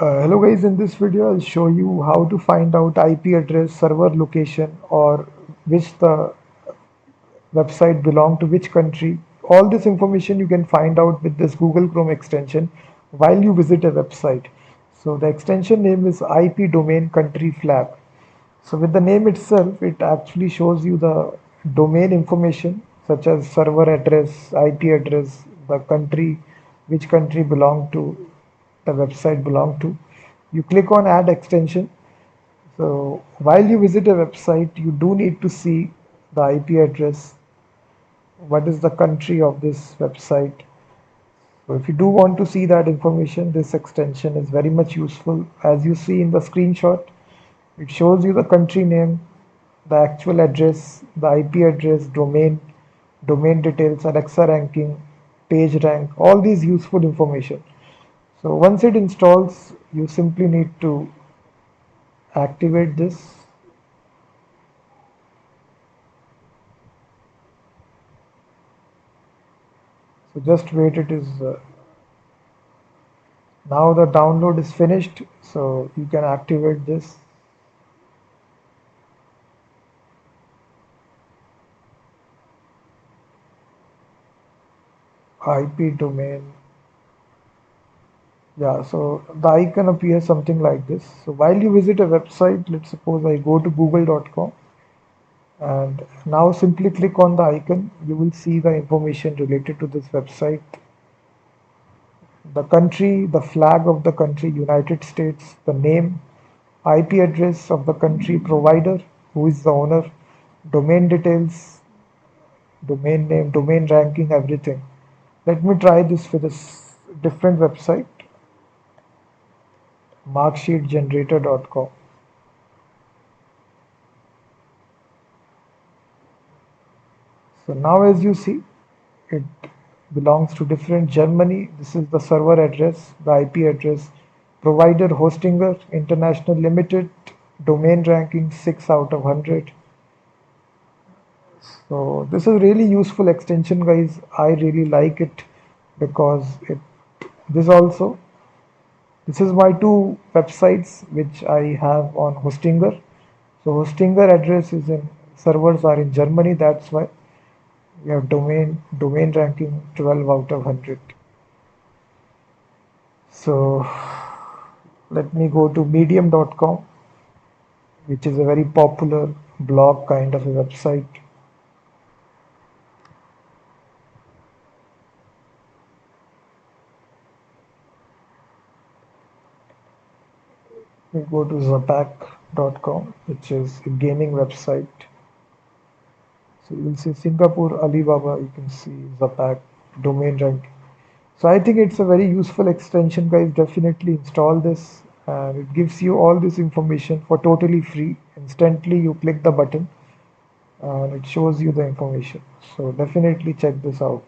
Hello guys, in this video I'll show you how to find out IP address, server location, or which the website belong to which country. All this information you can find out with this Google Chrome extension while you visit a website. So the extension name is IP domain country flag. So with the name itself, it actually shows you the domain information such as server address, IP address, the country, which country belong to, the website belong to. You click on add extension. So while you visit a website, you do need to see the IP address, what is the country of this website. So if you do want to see that information, this extension is very much useful. As you see in the screenshot, it shows you the country name, the actual address, the IP address, domain details, Alexa ranking, page rank, all these useful information. So once it installs, you simply need to activate this. So just wait, it is now the download is finished, so you can activate this. IP domain. Yeah, so the icon appears something like this. So while you visit a website, let's suppose I go to google.com and now simply click on the icon. You will see the information related to this website. The country, the flag of the country, United States, the name, IP address of the country, provider, who is the owner, domain details, domain name, domain ranking, everything. Let me try this with a different website, marksheetgenerator.com. So now as you see, it belongs to different Germany. This is the server address, the IP address, provider Hostinger International Limited, domain ranking 6 out of 100. So this is really useful extension guys. I really like it because this also this is my two websites which I have on Hostinger. So Hostinger address is in servers are in Germany, that's why we have domain ranking 12 out of 100. So let me go to medium.com, which is a very popular blog kind of a website. We go to zapac.com, which is a gaming website. So you will see Singapore, Alibaba, you can see Zapac, domain ranking. So I think it's a very useful extension, guys. Definitely install this, and it gives you all this information for totally free. Instantly, you click the button and it shows you the information. So definitely check this out.